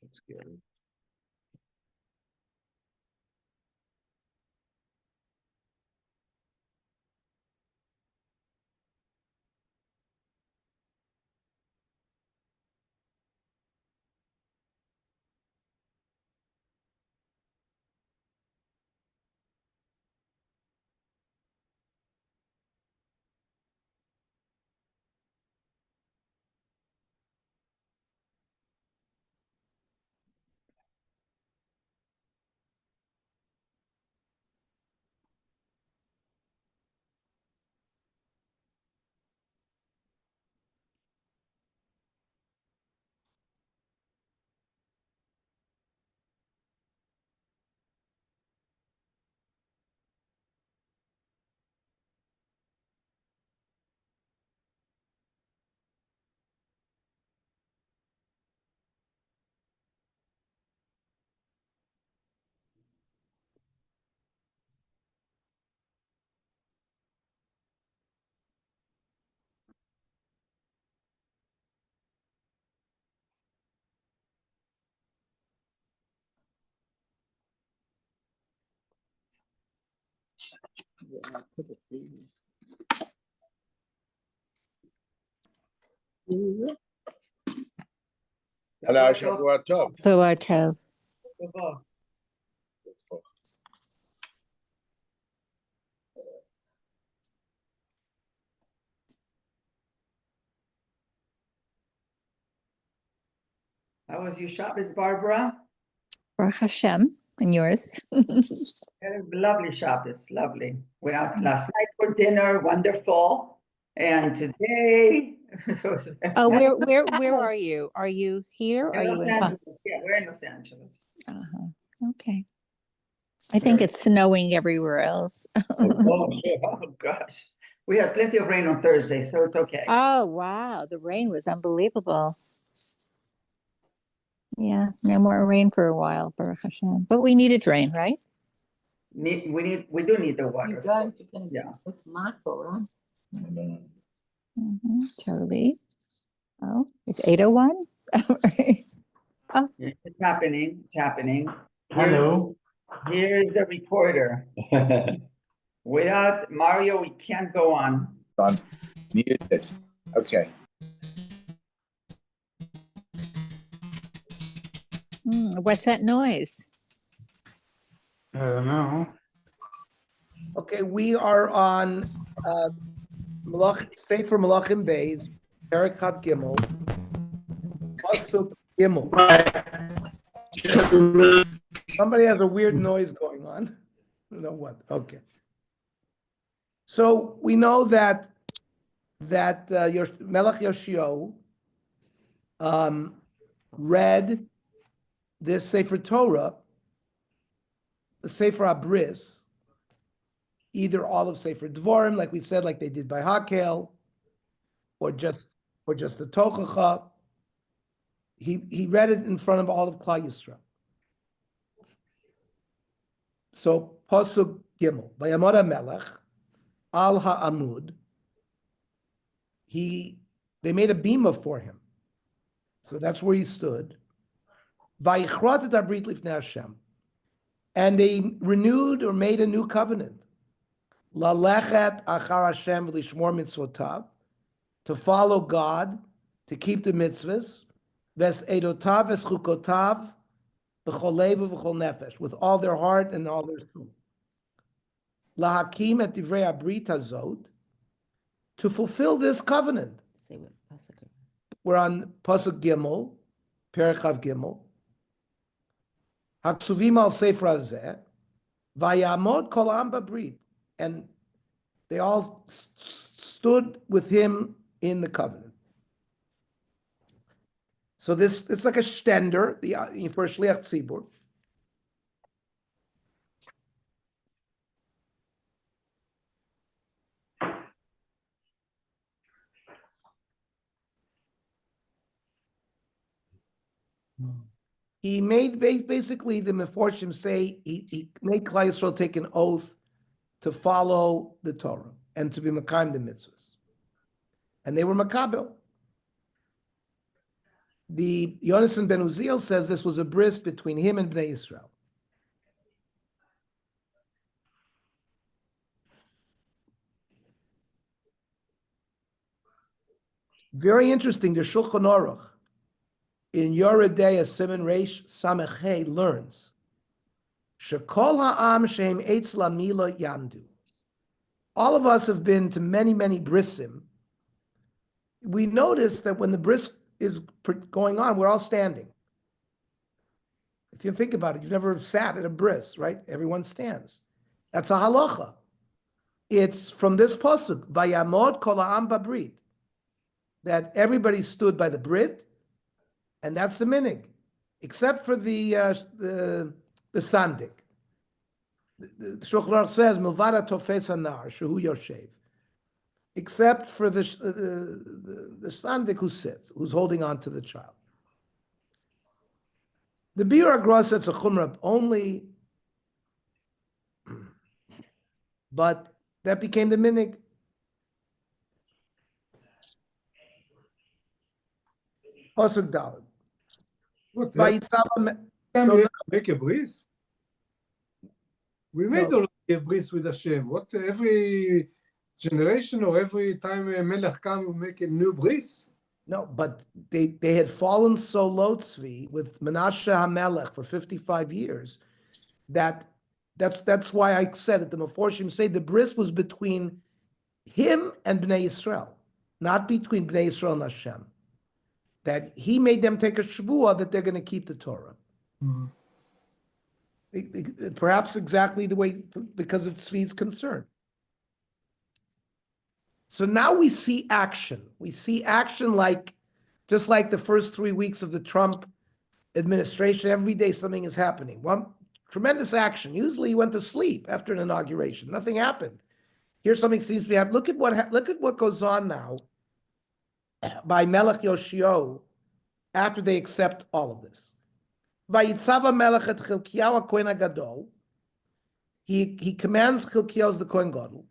That's good. Hello, Shavua Tov. Shavua Tov. How was your Shabbos, Barbara? Baruch Hashem, and yours? Lovely Shabbos, lovely. Went out last night for dinner, wonderful. And today, Oh, where are you? Are you here? Are you Los in? Angeles? Yeah, we're in Los Angeles. Okay. I think it's snowing everywhere else. Oh gosh, we had plenty of rain on Thursday, so it's okay. Oh wow, the rain was unbelievable. Yeah, no more rain for a while, Baruch Hashem. But we needed rain, right? We do need the water. Yeah, it's macro, right? Totally. Oh, it's 8:01. Oh, it's happening. It's happening. Hello. Here's the recorder. Without Mario, we can't go on. On muted. Okay. what's that noise? I don't know. Okay, we are on Sefer Melachim Beis, Perek Chav Gimel, Pasuk Gimel. Somebody has a weird noise going on. I don't know what. Okay. So we know that Melech Yoshio read this Sefer Torah, the Sefer Abris, either all of Sefer Dvorim, like we said, like they did by Hakel, or just the Tochacha. He read it in front of all of Klal Yisrael. So Pasuk Gimel, Vayamad HaMelech Al HaAmud. They made a bima for him, so that's where he stood. Vayichrot et habrit lifnei Hashem, and they renewed or made a new covenant. Lalechet achar Hashem v'lishmor mitzvotav, to follow God, to keep the mitzvahs. Ves edotav ves chukotav b'chol lev v'chol nefesh, with all their heart and all their soul. Lahakim et divrei habrit hazot, to fulfill this covenant. Say what Pasuk. We're on Pasuk Gimel, Perek Chav Gimel. Haksuvim al Sefer Hazeh, Vayamod kol am babrit, and they all stood with him in the covenant. So it's like a stender, for Shliach Tzibur. He made basically the Meforshim say he made Klal Yisrael take an oath to follow the Torah and to be Makayim the mitzvahs, and they were Makabel. The Yonasan ben Uziel says this was a bris between him and Bnei Israel. Very interesting. The Shulchan Aruch in Yoredei Siman Reish Samech Hey learns Shekol ha'am shehem eitz lamila yamdu. All of us have been to many, many brisim. We notice that when the bris is going on, we're all standing. If you think about it, you've never sat at a bris, right? Everyone stands. That's a halacha. It's from this pasuk, Vayamod kol ha'am babrit, that everybody stood by the brit, and that's the minig, except for the sandik. The Shulchan Aruch says, Milvada tofes anar shehu yoshev, except for the sandik who sits, who's holding on to the child. The Bir Agra says a chumrah only, but that became the minig. Pasuk Daled. What? Vayitzava Time so we have to make a bris? We made No. already a bris with Hashem. What, every generation or every time a melech comes, we make a new bris? No, but they had fallen so low, Tzvi, with Menashe HaMelech for 55 years, that's why I said that the Meforshim say the bris was between him and Bnei Yisrael, not between Bnei Yisrael and Hashem. That he made them take a shvuah that they're going to keep the Torah. Perhaps exactly the way, because of Tzvi's concern. So now we see action. We see action just like the first 3 weeks of the Trump administration. Every day something is happening. One tremendous action. Usually he went to sleep after an inauguration. Nothing happened. Here something seems to be happening. Look at what goes on now by Melech Yoshio after they accept all of this. Vayitzava Melech et Chilkiyahu HaKohen HaGadol. He commands Chilkiyahu the Kohen Gadol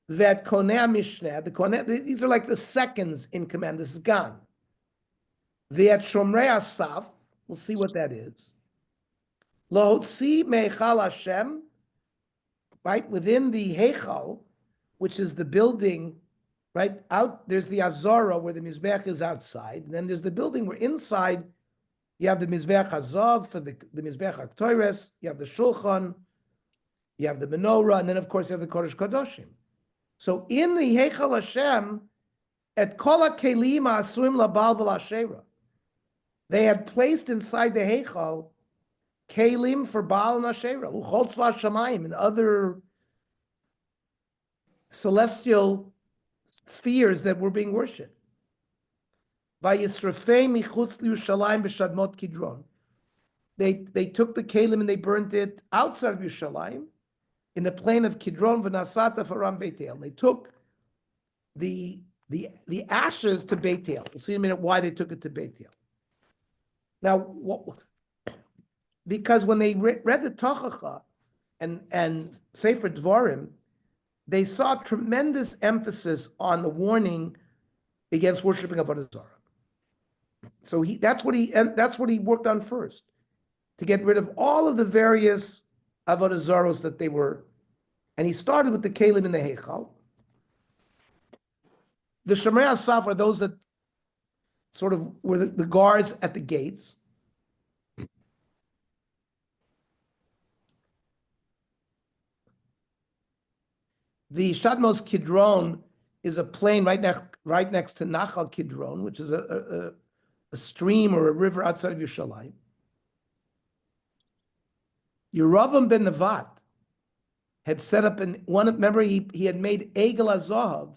that Konei Mishneh, these are like the seconds in command. This is gone. V'et Shomrei Asaf, we'll see what that is. Lahotzi Meichal Hashem, right within the Heichal, which is the building, right out. There's the Azara where the Mizbech is outside, and then there's the building where inside you have the Mizbech Hazav for the Mizbech HaKtoires, you have the Shulchan, you have the Menorah, and then of course you have the Kodesh Kadoshim. So in the Heichal Hashem, at Kol HaKelim HaAsurim LaBaal VeLaShera, they had placed inside the Heichal Kelim for Baal and Asherah, Uchol Tzva Shamayim, and other celestial spheres that were being worshipped. Vayisrafei michutz Yerushalayim b'shadmot Kidron. They took the Kelim and they burnt it outside of Yerushalayim, in the plain of Kidron v'nasata faram Beit El. They took the ashes to Beit El. We'll see in a minute why they took it to Beit El. Now, because when they read the Tochacha and Sefer Dvarim, they saw tremendous emphasis on the warning against worshiping Avodah Zarah. So that's what he worked on first, to get rid of all of the various Avodah Zarahs that they were, and he started with the Kelim in the Heichal. The Shomrei Asaf are those that sort of were the guards at the gates. The Shadmos Kidron is a plain right next to Nachal Kidron, which is a stream or a river outside of Yerushalayim. Yeravam ben Nevat had set up remember he had made Egel HaZahav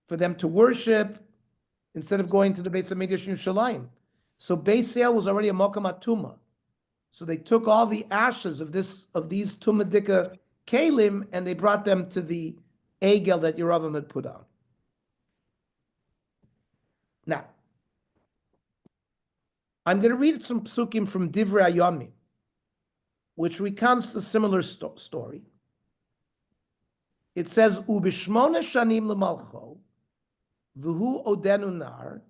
for them to worship instead of going to the Beis HaMikdash in Yerushalayim. So Beis El was already a Mokam HaTumah. So they took all the ashes of these Tumadika Kalim and they brought them to the Egel that Yeravam had put on. Now, I'm going to read some psukim from Divrei Hayomim, which recounts a similar story. It says, "Ubishmona shanim lemalcho, v'hu odenu nar,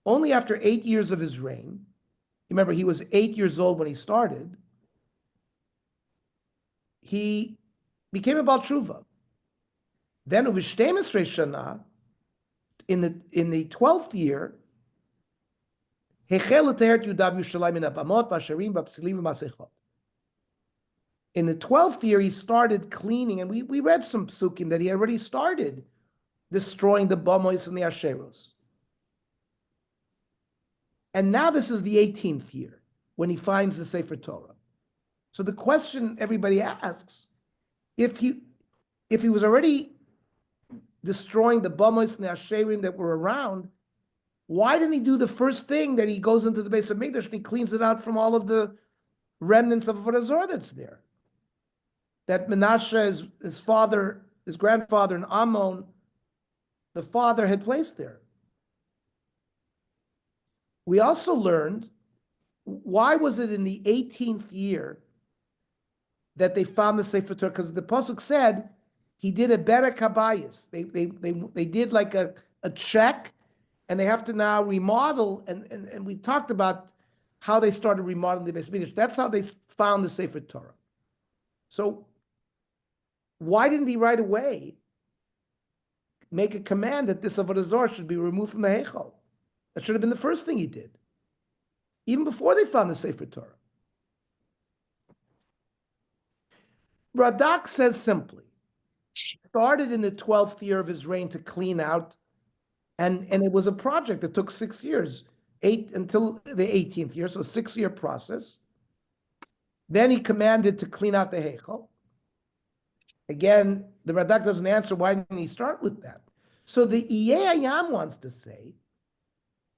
Only after 8 years of his reign, remember he was 8 years old when he started, he became a Baal Tshuva. Then in the 12th year, in the 12th year, he started cleaning, and we read some psukim that he already started destroying the Bamos and the Asheros. And now this is the 18th year when he finds the Sefer Torah. So the question everybody asks, if he was already destroying the Bamos and the Asherim that were around, why didn't he do the first thing that he goes into the base of Mikdash and he cleans it out from all of the remnants of Avodah Zarah that's there? That Menashe, his father, his grandfather, and Ammon, the father, had placed there. We also learned, why was it in the 18th year that they found the Sefer Torah? Because the Pasuk said he did a berek habayis. They did like a check, and they have to now remodel. And we talked about how they started remodeling the Beis Mikdash. That's how they found the Sefer Torah. So why didn't he right away make a command that this Avodah Zarah should be removed from the Heichal? That should have been the first thing he did, even before they found the Sefer Torah. Radak says simply, started in the 12th year of his reign to clean out, and it was a project that took 6 years, until the 18th year, so a 6-year process. Then he commanded to clean out the Heichal. Again, the Radak doesn't answer why didn't he start with that. So the Iyei Hayam wants to say,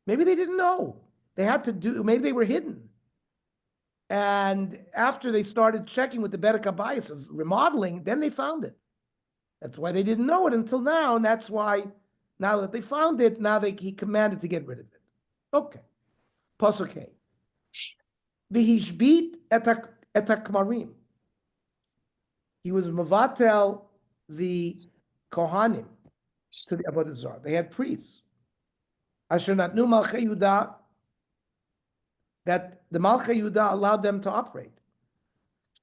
maybe they didn't know. They had to do, maybe they were hidden. And after they started checking with the berek habayis of remodeling, then they found it. That's why they didn't know it until now, and that's why now that they found it, now he commanded to get rid of it. Okay. Pasuk Hey. V'hishbit et hakmarim. He was mevatel the kohanim to the Avodah Zarah. They had priests. Asher natnu Malchei Yehuda, that the Malchei Yehuda allowed them to operate.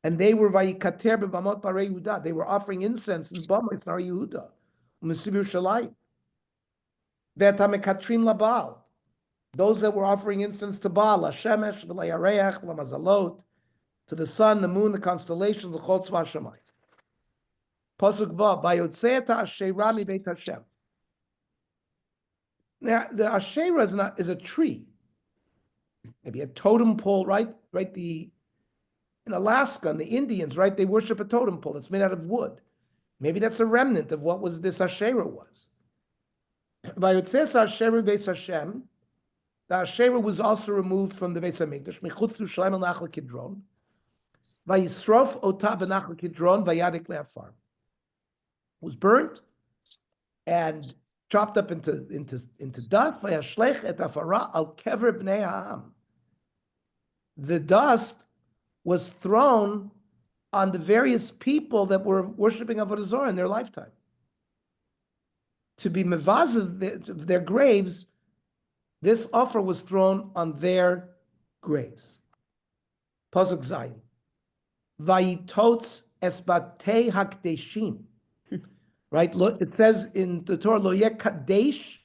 And they were vayikater b'bamot parei Yehuda. They were offering incense in Bamot Parei Yehuda, Mesibur Shalayim. V'etamekatrim labal. Those that were offering incense to Baal, Hashemesh, v'layareach, v'lamazalot, to the sun, the moon, the constellations, the chol tzva Shamayim. Pasuk Vav, vayotzei et ha'asherah mibeit Hashem. Now, the Asherah is a tree, maybe a totem pole, right? In Alaska, and the Indians, right? They worship a totem pole that's made out of wood. Maybe that's a remnant of what this Asherah was. Vayotzei Asherah Beis Hashem. The Asherah was also removed from the Beis Hamikdash. Michutz Yerushalayim al Nachal Kidron. Vayisrof ota b'Nachal Kidron vayadik le'afar. Was burnt and chopped up into dust. Vayashlech et afara al kever bnei ha'am. The dust was thrown on the various people that were worshiping Avodah Zarah in their lifetime. To be mevazav their graves, this offer was thrown on their graves. Pasuk Zayin. Vayitotz esbatei hakdeshim. Right? It says in the Torah, Lo yeh kadesh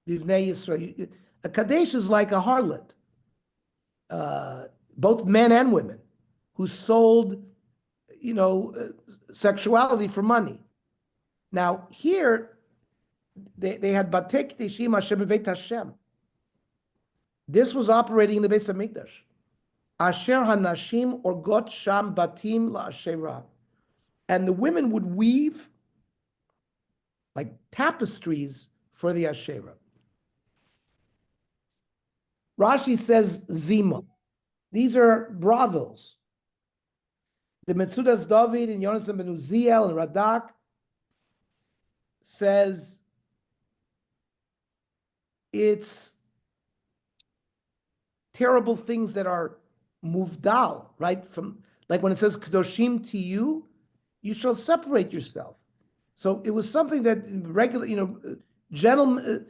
b'vnei Yisrael. A kadesh is like a harlot. Both men and women who sold, sexuality for money. Now here, they had Batei Kedeshim Hashem B'Veit Hashem. This was operating in the Beis Hamikdash. Asher hanashim orgot sham batim la'asherah. And the women would weave like tapestries for the Asherah. Rashi says Zima. These are brothels. The Metzudas David and Yonasan ben Uziel and Radak says it's terrible things that are muvdal, right? From like when it says Kedoshim to you shall separate yourself. So it was something that regular, gentlemen,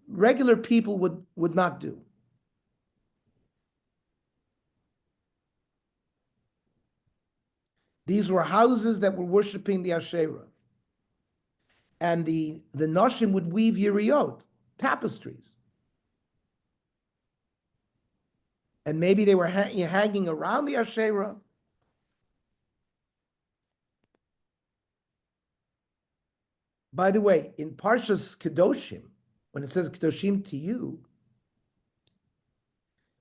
regular people would not do. These were houses that were worshiping the Asherah. And the Noshim would weave yeriot, tapestries. And maybe they were hanging around the Asherah. By the way, in Parshas Kedoshim, when it says Kedoshim to you,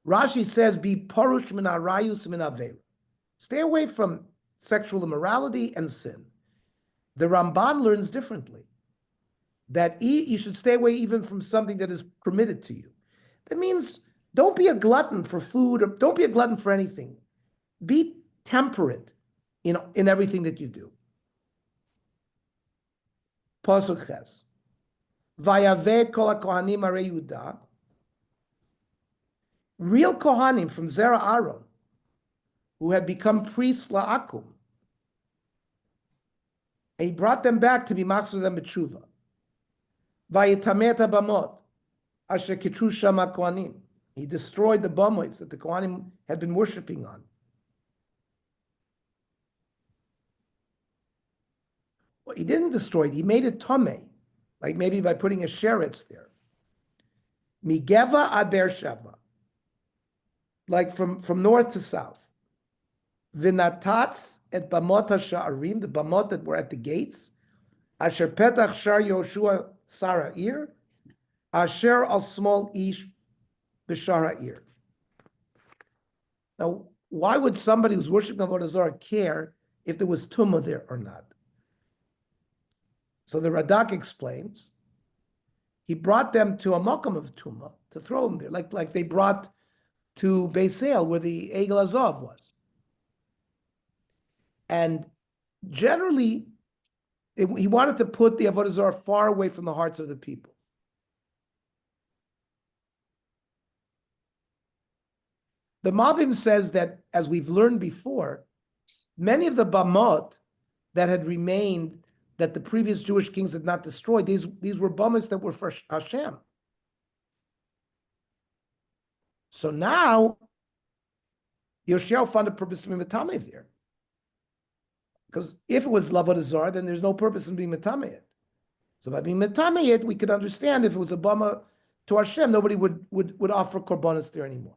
Rashi says, "Be parush min arayus min aveira." Stay away from sexual immorality and sin. The Ramban learns differently, that you should stay away even from something that is permitted to you. That means don't be a glutton for food, or don't be a glutton for anything. Be temperate in everything that you do. Pasuk Ches. Vayaveh kol hakohanim arei Yehuda. Real Kohanim from Zera Aaron, who had become priests la'akum, and he brought them back to be matzah them b'tshuva. Vayitameh et habamot asher kitru sham hakohanim. He destroyed the bamots that the Kohanim had been worshiping on. Well, he didn't destroy it. He made it tameh, like maybe by putting a sheretz there. Migeva ad Beersheva, like from north to south. V'natatz et bamot ha'sha'arim, the bamot that were at the gates. Asher petach shar Yoshua Sara'ir, asher al small ish b'Shara'ir. Now, why would somebody who's worshiping Avodah Zarah care if there was tumah there or not? So the Radak explains, he brought them to a makam of tumah to throw them there, like they brought to Beisel where the Egel Azov was. And generally, he wanted to put the Avodah Zarah far away from the hearts of the people. The Mabim says that, as we've learned before, many of the bamot that had remained, that the previous Jewish kings had not destroyed, these were bamot that were for Hashem. So now, Yoshiao found a purpose to be Metameh there. Because if it was Avodah Zarah, then there's no purpose in being Metameh. So by being Metameh, we could understand if it was a bama to Hashem, nobody would offer korbanos there anymore.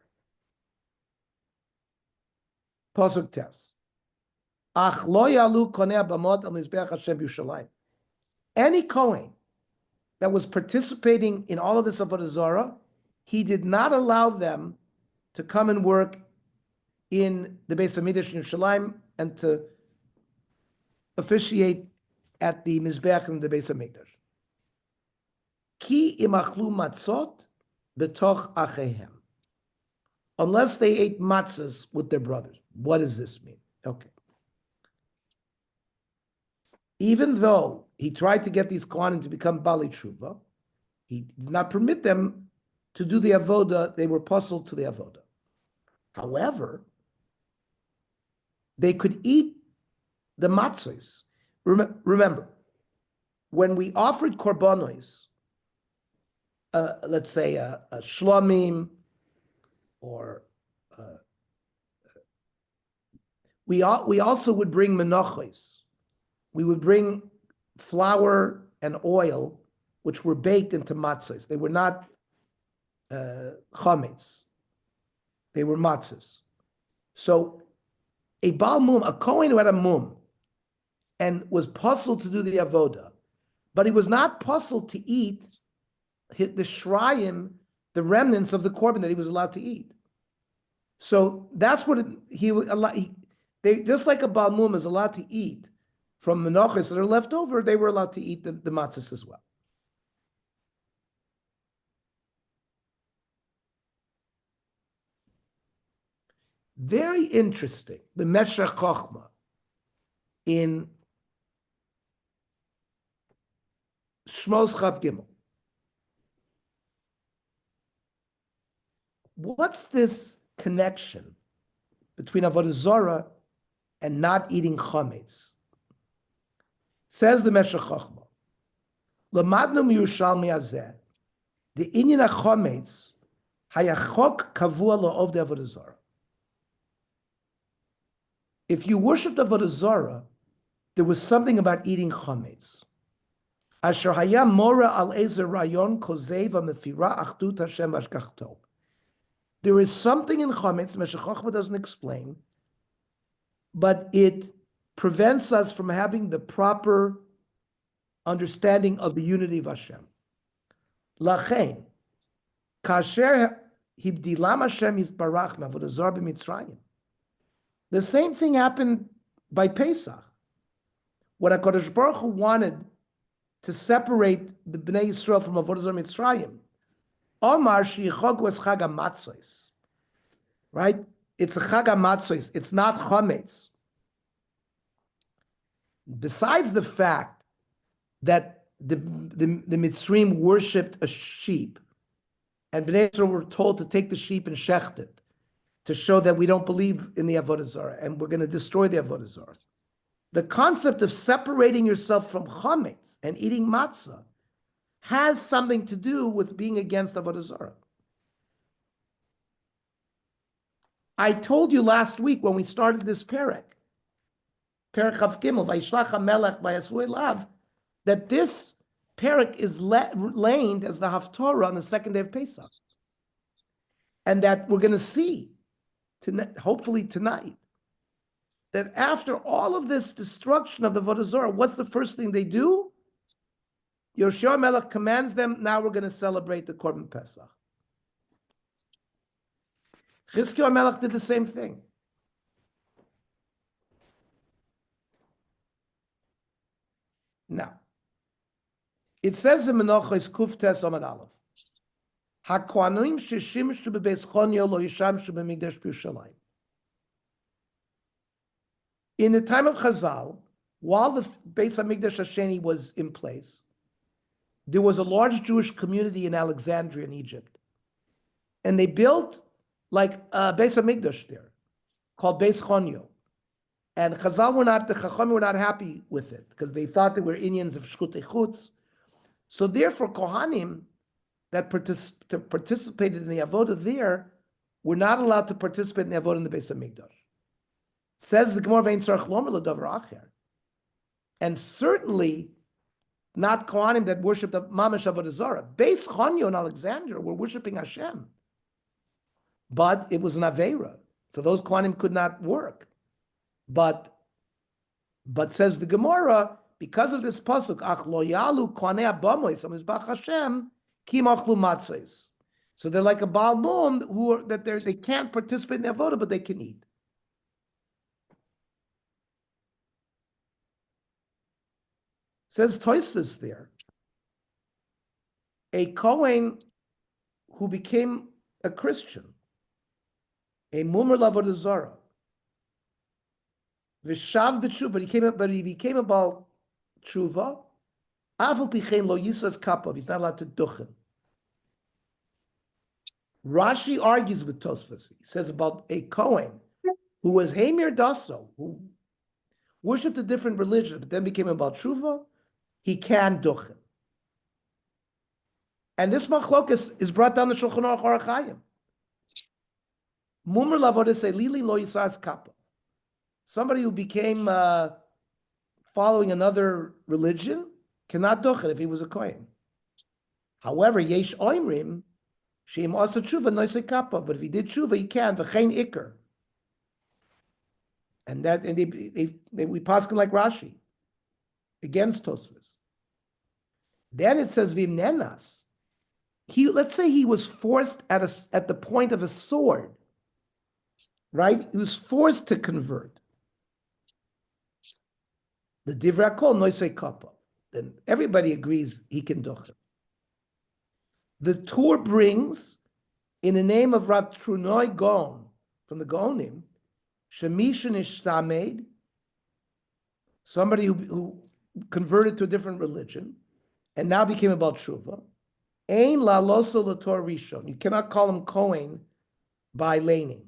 Pasuk Tes. Ach lo yalu konei bamot al mizbeach Hashem b'Yushalayim. Any Kohen that was participating in all of this Avodah Zarah, he did not allow them to come and work in the Beis Hamikdash in Yerushalayim and to officiate at the Mizbeach in the Beis Hamikdash. Ki imachlu matzot betoch achehem. Unless they ate matzahs with their brothers. What does this mean? Okay. Even though he tried to get these Kohanim to become Bali Tshuva, he did not permit them to do the avoda. They were puzzled to the avoda. However, they could eat the matzahs. Remember, when we offered korbanos, let's say a shlamim, or we also would bring menachos. We would bring flour and oil, which were baked into matzahs. They were not chametz. They were matzahs. So a Baal Mum, a Kohen who had a mum, and was puzzled to do the avoda, but he was not puzzled to eat the shrayim, the remnants of the korban that he was allowed to eat. So that's what they just like a Baal Mum is allowed to eat from menachos that are left over, they were allowed to eat the matzahs as well. Very interesting. The Meshech Chochmah in Shmos Chav Gimel. What's this connection between Avodah Zarah and not eating chametz? Says the Meshech Chochmah, Lamadnu miyushalmi hazeh. The inyan hachometz hayachok kavua la'ovdei avodah zarah. If you worshipped avodah zarah, there was something about eating chametz. Asher haya mora al ezer rayon kozev amefira achdut Hashem v'ashgachto. There is something in chametz, Meshech Chochmah doesn't explain, but it prevents us from having the proper understanding of the unity of Hashem. Lachein, kasher hibdilam Hashem yisbarach ma'avodah zarah b'Mitzrayim. The same thing happened by Pesach. When HaKadosh Baruch Hu wanted to separate the Bnei Yisrael from Avodah Zarah Mitzrayim, Omar sheyichogu es Chag HaMatzos, right? It's a Chag HaMatzos. It's not Chametz. Besides the fact that the Mitzrayim worshipped a sheep, and Bnei Yisrael were told to take the sheep and shecht it, to show that we don't believe in the Avodah Zarah and we're going to destroy the Avodah Zarah. The concept of separating yourself from chametz and eating matzah has something to do with being against Avodah Zarah. I told you last week when we started this perek, Perek Chav Gimel, Vayishlach HaMelech Vayasvu Elav, that this perek is laid as the Haftorah on the second day of Pesach. And that we're going to see, hopefully tonight, that after all of this destruction of the Avodah Zarah, what's the first thing they do? Yoshua Melech commands them, now we're going to celebrate the Korban Pesach. Chizkiyahu Melech did the same thing. Now, it says in Menachos Kuf Tes Amud Aleph, HaKohanim sheshimshu bebeis Chonyo lo yishamshu b'mikdash b'Yerushalayim. In the time of Chazal, while the Beis HaMikdash Hasheni was in place, there was a large Jewish community in Alexandria in Egypt. And they built like a Beis HaMikdash there, called Beis Chonyo. And the Chacham were not happy with it, because they thought they were Indians of Shchutei Chutz. So therefore, Kohanim that participated in the Avodah there were not allowed to participate in the Avodah in the Beis HaMikdash. Says the Gemara, Vein Tzarich Lomer L'Davar Acher. And certainly not Kohanim that worshipped the Mamash Avodah Zarah. Beis Chonyo in Alexandria were worshiping Hashem. But it was an Aveira. So those Kohanim could not work. But says the Gemara, because of this pasuk, Ach lo yalu Kohanei Abamois Amizbach Hashem Kim Achlu Matzos. So they're like a Baal Mum they can't participate in the Avodah, but they can eat. Says Tosfos there, a Kohen who became a Christian, a Mumar L'Avodah Zarah, V'shav b'tshuva, but he became a Baal Tshuva, Afal Pichein lo yisas kapav, he's not allowed to duchen. Rashi argues with Tosfos. He says about a Kohen who was Hamir Daso, who worshipped a different religion, but then became a Baal Tshuva, he can duchen. And this machlokas is brought down the Shulchan Aruch Orach Chaim. Mumar L'Avodah say Lili lo yisas kapav. Somebody who became following another religion cannot duchen if he was a Kohen. However, yesh oimrim sheim asa tshuva noisei kappa. But if he did tshuva, he can v'chein ikar. And we paskin like Rashi against Tosfos. Then it says v'imnenas. Let's say he was forced at the point of a sword, right? He was forced to convert. The Divrei Kol noisei kappa. Then everybody agrees he can duchen. The Tur brings, in the name of Rav Trunoi Gaon, from the Gaonim, Shemishin Ishtamed, somebody who converted to a different religion, and now became a Baal Tshuva, Ein la'loso l'tor rishon. You cannot call him Kohen by laning.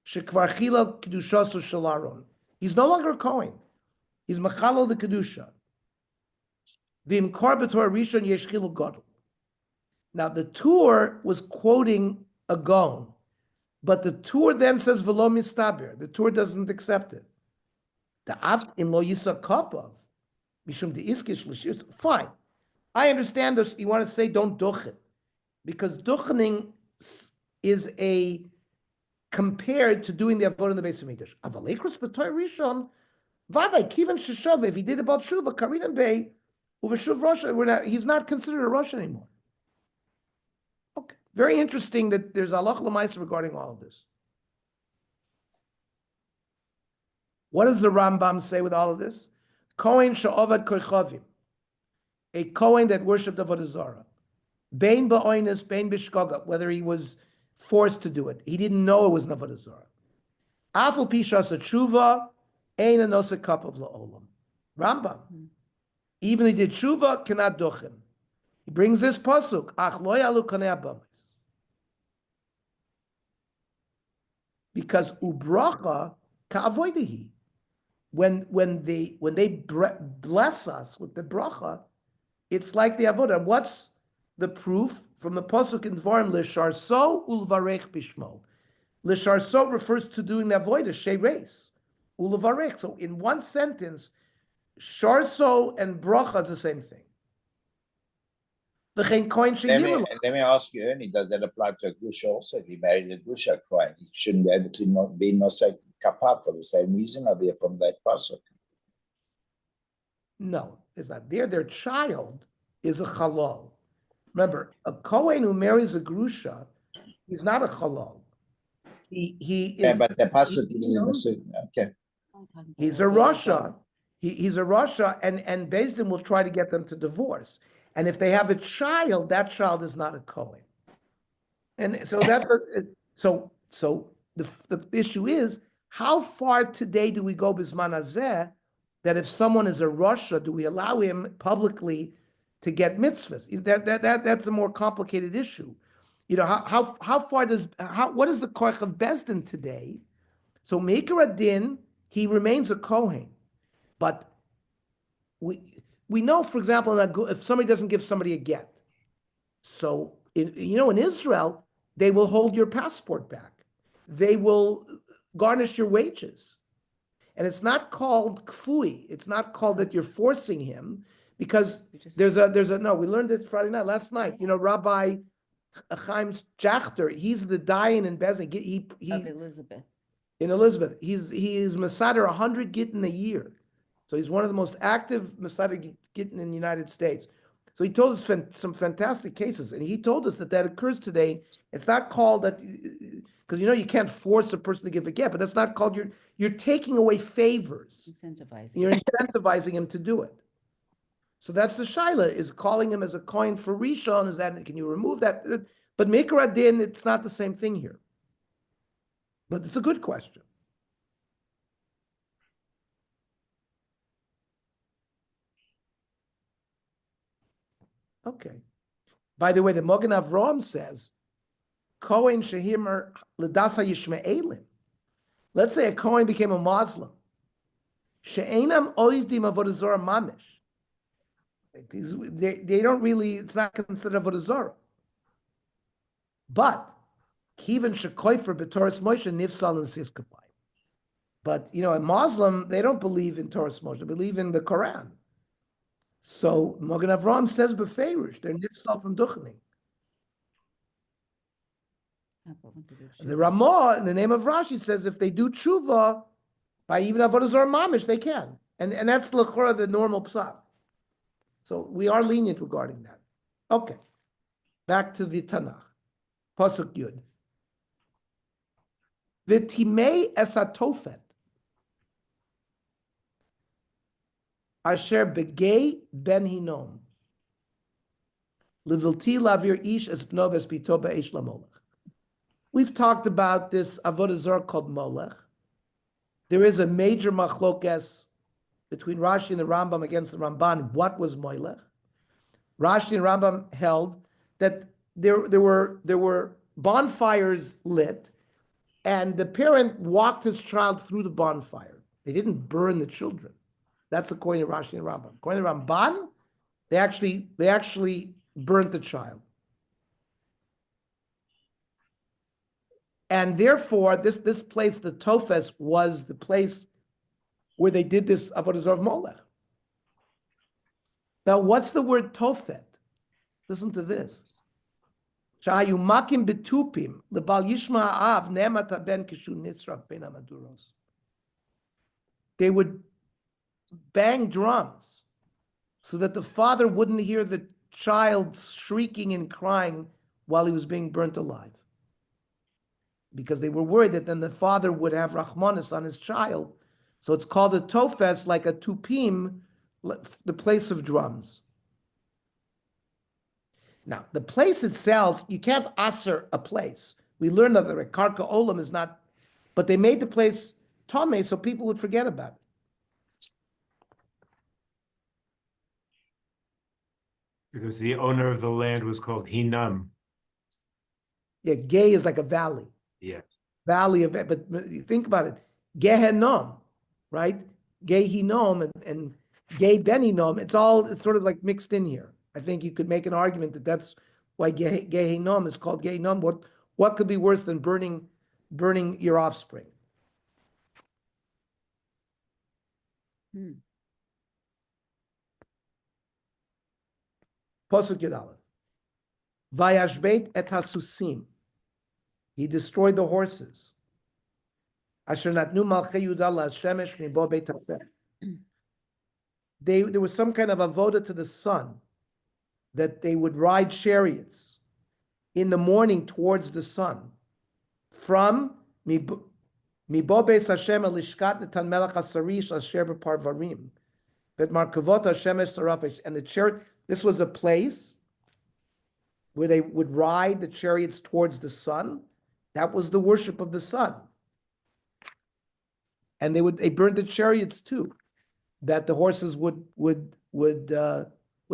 Shekvar chila kedushaso shalaron. He's no longer a Kohen. He's machalo the kedusha. V'imkar b'Torah Rishon yesh chilul gadol. Now the Tur was quoting a Gaon, but the Tur then says v'lo mistaber. The Tur doesn't accept it. The av im lo yisa kapav mishum de iskish l'shir. Fine, I understand this. You want to say don't duchen, because duchening is a compared to doing the avodah in the Beis Hamikdash. Avalekros b'Torah Rishon vaday kivan sheshove. If he did about shuva karina bay uveshuv Russia, he's not considered a Russian anymore. Okay, very interesting that there's halach l'maisa regarding all of this. What does the Rambam say with all of this? Kohen she'ovad koichavim, a Kohen that worshipped avodah zarah, bein ba'oinus, bein b'shkoga, whether he was forced to do it, he didn't know it was an avodah zarah. Afal pishas tshuva, ein anosa kapav la'olam. Rambam, even he did tshuva, cannot duchen. He brings this pasuk, ach lo yalu kanei abamis, because ubracha ka'avoidehi. When they bless us with the bracha, it's like the avodah. What's the proof from the pasuk in Dvarim? L'sharso ulvarech bishmo. L'sharso refers to doing the avodah shereis ulvarech. So in one sentence, sharso and bracha is the same thing. Let me ask you, Ernie, does that apply to a grusha also? If he married a grusha Kohen, he shouldn't be able to not be nosek kapar for the same reason, or be from that pasuk? No, it's not. Their child is a halal. Remember, a Kohen who marries a grusha, he's not a halal. He Yeah, is, but the pasuk is okay. he's a Rasha. He's a Rasha, and Beis Din will try to get them to divorce. And if they have a child, that child is not a Kohen. And so that's so the issue is, how far today do we go bisman hazeh that if someone is a Rasha, do we allow him publicly to get mitzvahs? That's a more complicated issue. You know, how far what is the koich of Beis Din today? So Meikar Adin, he remains a Kohen, but we know, for example, if somebody doesn't give somebody a get, so in Israel, they will hold your passport back. They will garnish your wages. And it's not called kfui. It's not called that you're forcing him, because we learned it Friday night, last night. Rabbi Chaim Jachter, he's the dayan in Beis Din. Of Elizabeth. In Elizabeth, he's Masader 100 gittin a year. So he's one of the most active Masader gittin in the United States. So he told us some fantastic cases, and he told us that occurs today. It's not called that, because you can't force a person to give a get, but that's not called, you're taking away favors. Incentivizing. You're incentivizing him to do it. So that's the shaila, is calling him as a coin for Rishon. Is that, can you remove that? But Meikar Adin, it's not the same thing here. But it's a good question. Okay. By the way, the Mogen Avraham says, Kohen Shehimer Ledasa Yishmaelim. Let's say a Kohen became a Muslim. She'enam oivdim avodah zarah mamish. They don't really, it's not considered avodah zarah. But Kivan Shekoifer B'Toras Moshe Nifsal and Siskapai. But a Muslim, they don't believe in Toras Moshe, they believe in the Quran. So Mogen Avraham says beferish, they're nifsal from duchening. The Ramah, in the name of Rashi, says if they do tshuva by even avodah zarah mamish, they can, and that's l'chora the normal psak. So we are lenient regarding that. Okay, back to the Tanakh, pasuk Yud. V'timei esatofet asher begay ben hinom levilti lavir ish es bnov es bito be'esh lamolech. We've talked about this avodah zarah called molech. There is a major machlokes between Rashi and the Rambam against the Ramban. What was molech? Rashi and Rambam held that there were bonfires lit, and the parent walked his child through the bonfire. They didn't burn the children. That's according to Rashi and Rambam. According to Ramban, They actually burnt the child. And therefore, this place, the Tofes, was the place where they did this Avodah Zarah of Molech. Now, what's the word Tofet? Listen to this. They would bang drums so that the father wouldn't hear the child shrieking and crying while he was being burnt alive. Because they were worried that then the father would have Rahmanis on his child. So it's called a Tofes, like a Tupim, the place of drums. Now, the place itself, you can't aser a place. We learned that the Karka Olam is not, but they made the place Tomei so people would forget about it. Because the owner of the land was called Hinam. Yeah, Gay is like a valley. Yeah. Valley of, but think about it. Gehenom, right? Gay Hinom and Gay Ben Hinom, it's sort of like mixed in here. I think you could make an argument that that's why Gehenom is called Gehenom. What could be worse than burning your offspring? Pasuk Yud Aleph. Vayashbeit et hasusim. He destroyed the horses. Asher natnu malchei Yehuda la'shemesh mibo beit hafeh. There was some kind of avoda to the sun, that they would ride chariots in the morning towards the sun, from mibo beis Hashem elishkat netan melech hasarish asher b'parvarim, bet markavot hashemesh sarafish, and the chariot. This was a place where they would ride the chariots towards the sun. That was the worship of the sun. And they burned the chariots too, that the horses would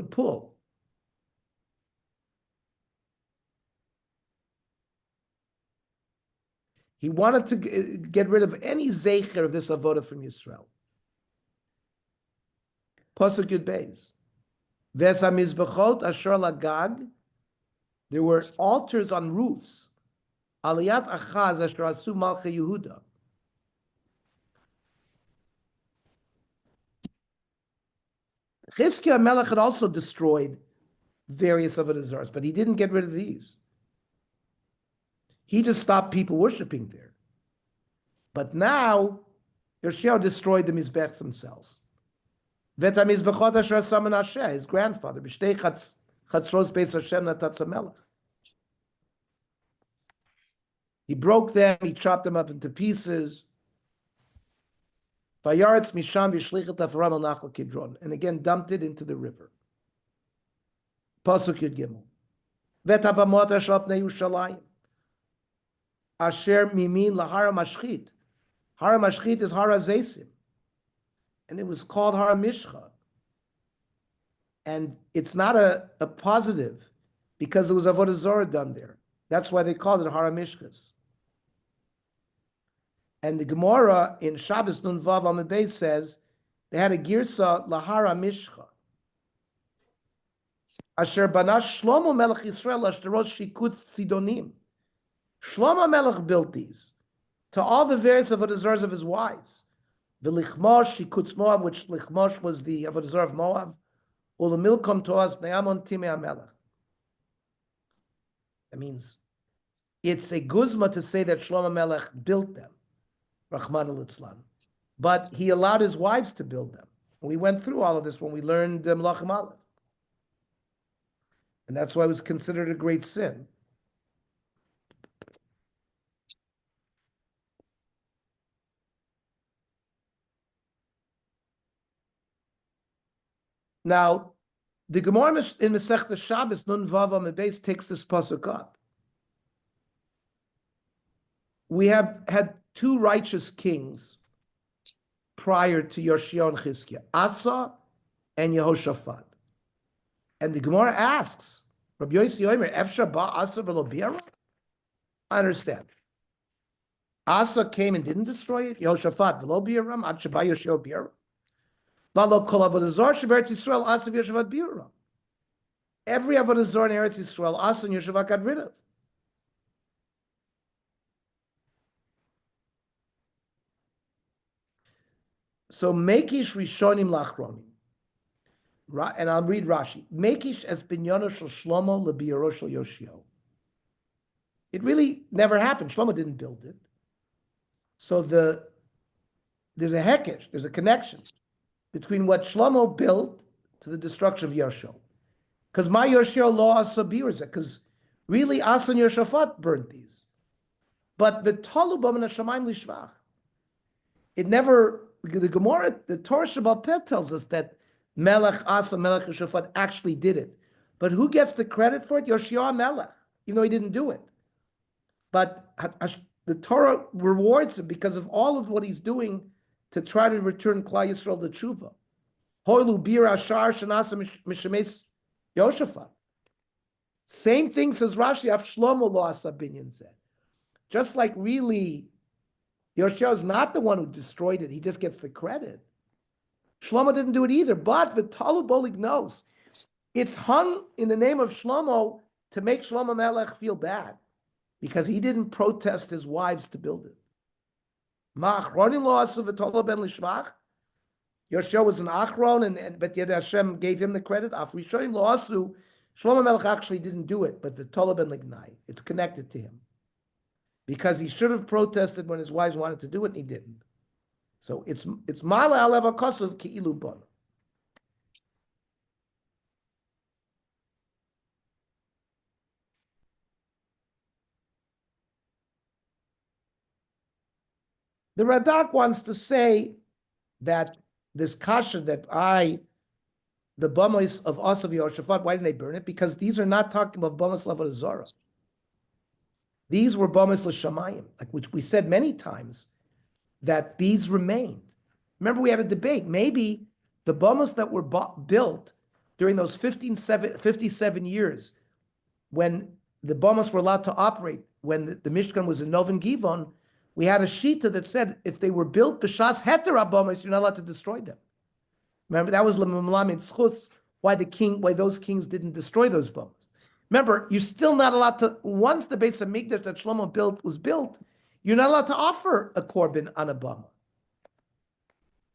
pull. He wanted to get rid of any zeicher of this avoda from Yisrael. Pasuk Yud Beis. Ves hamizbachot asher lagag. There were altars on roofs. Aliyat achaz asher asu malchei Yehuda. Chizkiah Melech had also destroyed various avodah zarahs, but he didn't get rid of these. He just stopped people worshiping there. But now, Yoshiao destroyed the Mizbechs themselves. Vet HaMizbechot asher asam Menashe, his grandfather, b'shtei chatzros beis Hashem natat Melech. He broke them, he chopped them up into pieces. Vayaretz misham v'shlichet afaram al nachal Kidron, and again dumped it into the river. Pasuk Yud Gimel. Vet habamot asher al pnei Yerushalayim. Asher mimin lahara mashchit. Hara mashchit is hara zesim, and it was called hara mishcha. And it's not a positive because there was avodah zarah done there. That's why they called it hara mishchas. And the Gemara in Shabbos Nun Vav Amud Beis says they had a girsa lahara mishcha. Asher banash Shlomo Melech Yisrael ashtaros shikut sidonim. Shlomo Melech built these to all the various avodah zarahs of his wives. The Lichmosh, Shikutz Moav, which Lichmosh was the avodah zarah of Moav. Ulamilkom toaz me'amon timei HaMelech. That means it's a guzma to say that Shlomo Melech built them, Rahman al-Itzlan. But he allowed his wives to build them. We went through all of this when we learned Melachim Aleph. And that's why it was considered a great sin. Now, the Gemara in Masechta Shabbos Nun Vav Amud Beis takes this pasuk up. We have had two righteous kings prior to Yoshia and Chizkiah, Asa and Yehoshaphat. And the Gemara asks, Rabbi Yossi Omer, Efsha ba Asa v'lo bi'ara? I understand. Asa came and didn't destroy it. Yehoshaphat v'lo bi'ara, ad sheba Yoshia bi'ara. V'lo kol avodah zarah shebe'eretz Yisrael Asa v'Yehoshaphat bi'ara. every Avodah Zarah in Eretz Yisrael, Asa and Yoshua got rid of. So Mekish Rishonim Lachronim. And I'll read Rashi. Mekish es binyono shel Shlomo lebiyaro shel Yoshio. It really never happened. Shlomo didn't build it. So there's a hekesh, there's a connection between what Shlomo built to the destruction of Yoshio. Because my Yoshio lo asa birzeh, because really Asa and Yoshaphat burned these. But the Tolu b'min hashamayim lishvach. It never, the Gemara, the Torah Shabbat Peh tells us that Melech Asa, Melech Yoshaphat actually did it. But who gets the credit for it? Yoshio Melech, even though he didn't do it. But the Torah rewards him because of all of what he's doing to try to return Klal Yisrael to tshuva. Hoilu bir ashar shenasa mishemes Yoshaphat. Same thing says Rashi, Af Shlomo lo asa binyan zeh. Just like really, Yoshio is not the one who destroyed it. He just gets the credit. Shlomo didn't do it either. But V'talu Bolig knows. It's hung in the name of Shlomo to make Shlomo Melech feel bad because he didn't protest his wives to build it. Ma'achronim lo asu v'tolo ben lishvach. Yoshio was an achron, but yet Hashem gave him the credit. Af rishonim lo asu. Shlomo Melech actually didn't do it, but v'tolo ben lignai. It's connected to him. Because he should have protested when his wives wanted to do it, and he didn't. So it's mala alev hakosov ki'ilu bono. The Radak wants to say that this kasha that the bamos of Asav Yehoshaphat, why didn't they burn it? Because these are not talking about bamos l'avodah zarah. These were bamos l'shamayim, like which we said many times, that these remained. Remember, we had a debate. Maybe the bamos that were built during those 57 years, when the bamos were allowed to operate, when the Mishkan was in Noven Givon, we had a shita that said if they were built b'shas heter bamos, you're not allowed to destroy them. Remember, that was l'memlamed schus, why those kings didn't destroy those bamos. Remember, you're still not allowed to, once the base of Mikdash that Shlomo was built, you're not allowed to offer a korban on a bama.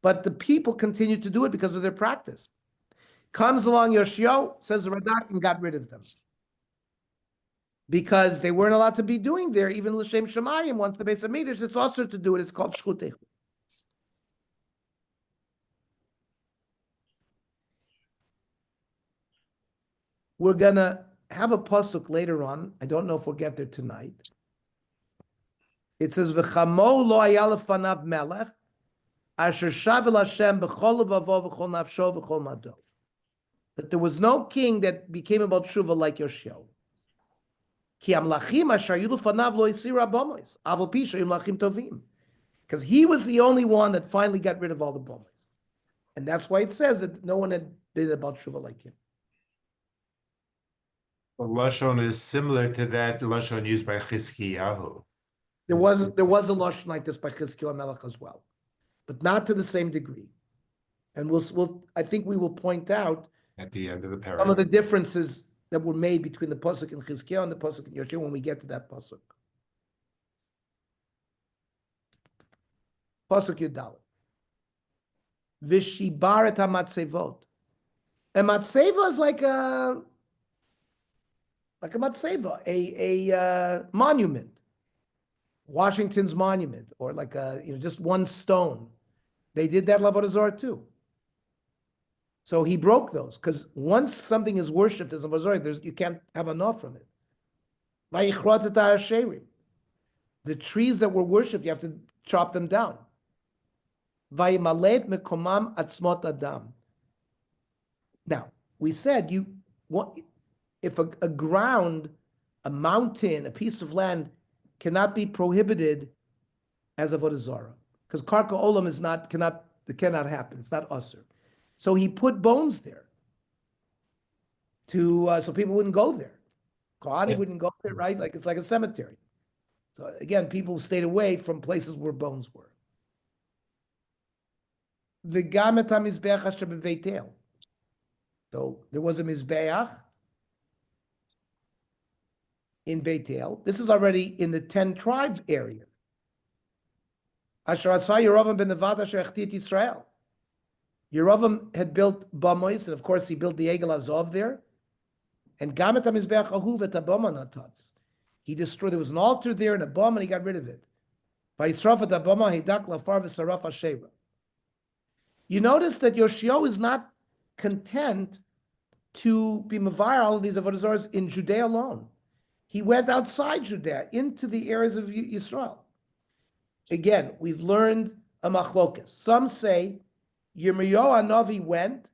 But the people continued to do it because of their practice. Comes along Yoshio, says the Radak, and got rid of them. Because they weren't allowed to be doing there, even L'Shem Shemayim, once the base of Mikdash, it's also to do it, it's called Shchutech. We're going to have a pasuk later on. I don't know if we'll get there tonight. It says, "V'chamo lo haya lefanav melech, asher shav el Hashem b'chol levavo v'chol nafsho v'chol mado." That there was no king that became about tshuva like Yoshio. Ki amlachim asher yu lefanav lo yisir abomis, avol pi she'im lachim tovim. Because he was the only one that finally got rid of all the bomis. And that's why it says that no one had been about tshuva like him. The Lashon is similar to that Lashon used by Chizkiyahu. There was a lashon like this by Chizkiyahu Melech as well, but not to the same degree. And I think we will point out At the end of the some paragraph. of the differences that were made between the pasuk in Chizkiyahu and the pasuk in Yoshua when we get to that pasuk. Pasuk Yudal. Vishibaret hamatzevot. A matzeva is like a matzeva, a monument. Washington's monument, or like just one stone. They did that Avodah Zarah too. So he broke those, because once something is worshipped as Avodah Zarah, you can't have enough from it. The trees that were worshipped, you have to chop them down. Now, we said if a ground, a mountain, a piece of land cannot be prohibited as Avodah Zarah, because Karka Olam cannot happen. It's not usher. So he put bones there so people wouldn't go there. Kohani wouldn't go there, right? Like it's like a cemetery. So again, people stayed away from places where bones were. So there was a mizbeach in Beit El. This is already in the 10 tribes area. Asher Asa Yerovam ben Nevat Asher Echtit Yisrael. Yerovam had built Bamois, and of course he built the Egel Azov there. And Gamet HaMizbeach Ahuv et Abama Natatz. He destroyed, there was an altar there and a bomb, and he got rid of it. By Yisraf et Abama Heidak Lafar v'Saraf Hasheva. You notice that Yoshio is not content to be Mavar all of these Avodah Zarahs in Judea alone. He went outside Judea into the areas of Yisrael. Again, we've learned a machlokas. Some say Yirmiyahu Hanavi went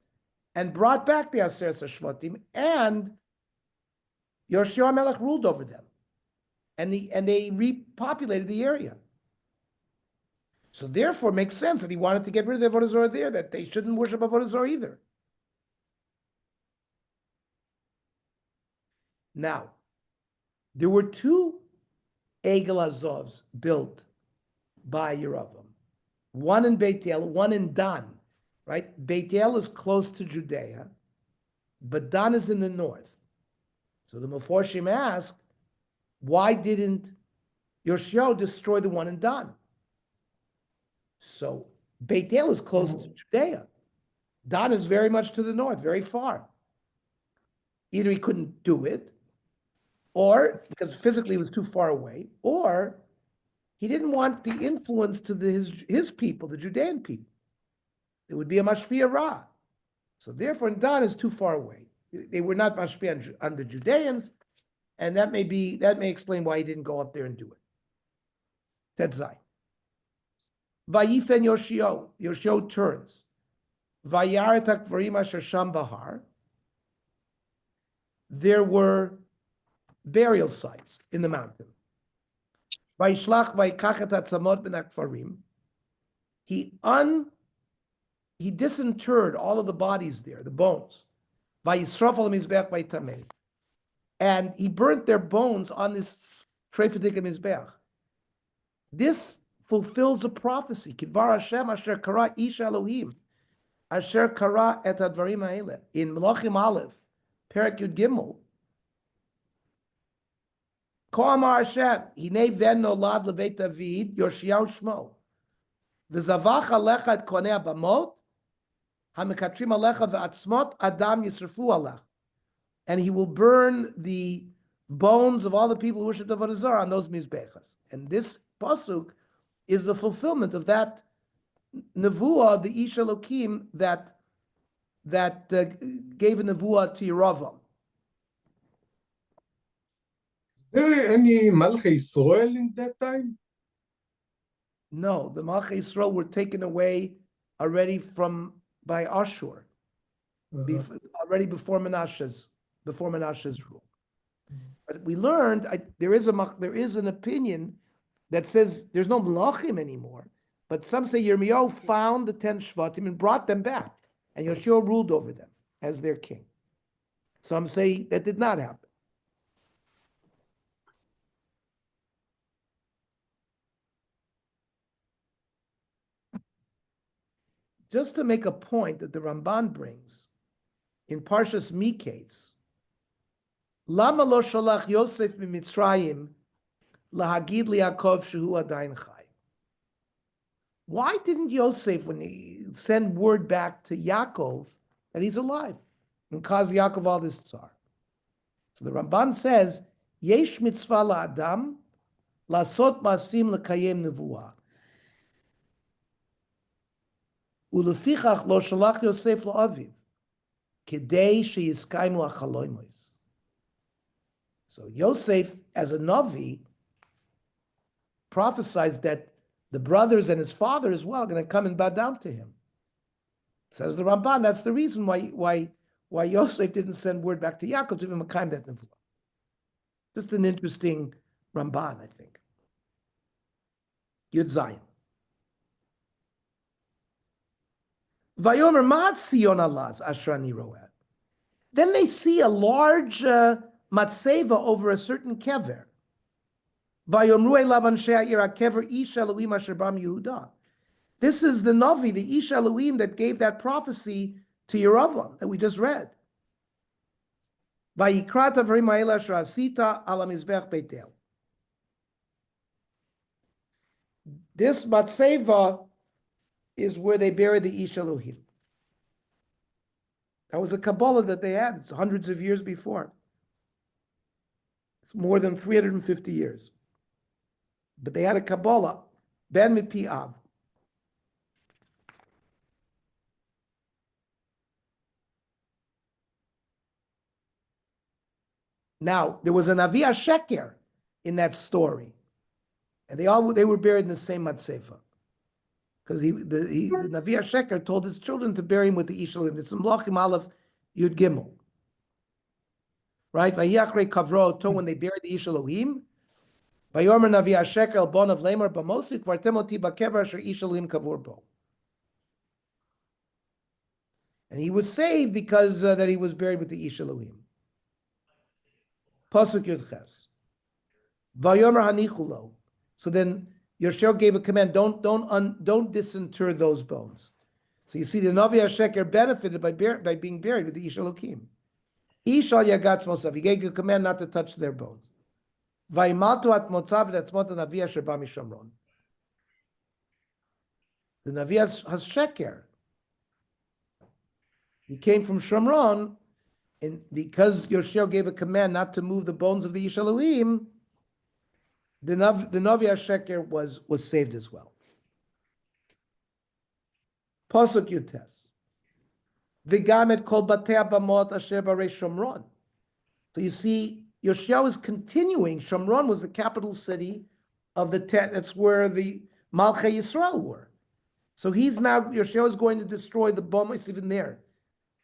and brought back the Aseret HaShvatim, and Yoshua Melech ruled over them, and they repopulated the area. So therefore, it makes sense that he wanted to get rid of the Avodah Zarah there, that they shouldn't worship Avodah Zarah either. Now, there were 2 Egel Azovs built by Yerovam. One in Beit El, one in Dan, right? Beit El is close to Judea, but Dan is in the north. So the Meforshim ask, why didn't Yoshio destroy the one in Dan? So Beit El is close to Judea. Dan is very much to the north, very far. Either he couldn't do it, or because physically it was too far away, or he didn't want the influence to his people, the Judean people. It would be a mashpia ra. So therefore, Dan is too far away. They were not mashpia on the Judeans, and that may explain why he didn't go up there and do it. Tetzai. Vayifen Yoshio turns. Vayaratak Varim Asher Sham Bahar. There were burial sites in the mountain. Vayishlach Vayikachet Atzamot Ben Akfarim. He disinterred all of the bodies there, the bones. Vayisraf al Mizbeach Vaytamei. And he burnt their bones on this Trefadik Mizbeach. This fulfills a prophecy. Kidvar Hashem Asher Kara Ish Elohim Asher Kara et Advarim Ha'ele. In Melachim Aleph, Perek Yud Gimel, Ko Amar Hashem, Hinei Ven Nolad Lebeit David, Yoshiyahu Shmo. V'zavach alecha et konei abamot, hamekatrim alecha ve'atzmot adam yisrafu alech. And he will burn the bones of all the people who worship the Avodah Zarah on those mizbechas. And this pasuk is the fulfillment of that nevuah, the Ish Elokim that gave a nevuah to Yerovam. Is there any Malchei Israel in that time? No, the Malchei Yisrael were taken away already by Ashur, already before Menashe's rule. But we learned there is an opinion that says there's no Melachim anymore, but some say Yirmiyahu found the 10 Shvatim and brought them back, and Yoshua ruled over them as their king. Some say that did not happen. Just to make a point that the Ramban brings in Parshas Miketz, Lama lo shalach Yosef b'Mitzrayim lahagid liYaakov shehu adayin chai. Why didn't Yosef, when he send word back to Yaakov that he's alive and cause Yaakov all this tsar? So the Ramban says, Yesh mitzvah la'adam lasot masim lekayem nevuah. Ulefichach lo shalach Yosef la'aviv kedei sheyiskaimu achaloimos. So Yosef, as a Navi, prophesies that the brothers and his father as well are going to come and bow down to him. Says the Ramban, that's the reason why Yosef didn't send word back to Yaakov to him that nevuah. Just an interesting Ramban, I think. Yud Zayin. Vayomer Mat Sion Alaz Ashrani Roat. Then they see a large matseva over a certain kever. Vayomru elav anshe ha'ir kever ish Elohim asher bam Yehuda. This is the Navi, the Ish Elohim that gave that prophecy to Yerovam that we just read. Vayikrata v'rimayela shrasita ala mizbech beitel. This matzeva is where they buried the Ish Elohim. That was a Kabbalah that they had. It's hundreds of years before. It's more than 350 years. But they had a Kabbalah, Ben Mipi Av. Now, there was a Navi Sheker in that story. And they were buried in the same Matsefa. Because the Navi Sheker told his children to bury him with the Ish Elohim. It's in Melachim Aleph Yud Gimel. Right? Vayachre Kavro, when they buried the Ish Elohim. Vayomer Navi Sheker el bon of Lemar Bamosik Vartemoti Bakever Asher Ish Elohim Kavur Bo. And he was saved because that he was buried with the Ish Elohim. Pasuk Yud Ches. Vayomer Hanichulo. So then Yoshua gave a command: don't disinter those bones. So you see, the Navi Sheker benefited by being buried with the Ish Elohim. Ish al Yagatz Mosav. He gave a command not to touch their bones. Vaimatu at Motzav v'atzmot Navi Asher ba mishamron. The Navi has Sheker. He came from Shomron, and because Yoshua gave a command not to move the bones of the Ish Elohim, the Navi Sheker was saved as well. Pasuk Yutes. V'gamet kol batei abamot asher barei Shomron. So you see, Yoshua is continuing. Shomron was the capital city of the tent. That's where the Malchei Yisrael were. So Yoshua is going to destroy the bombs even there.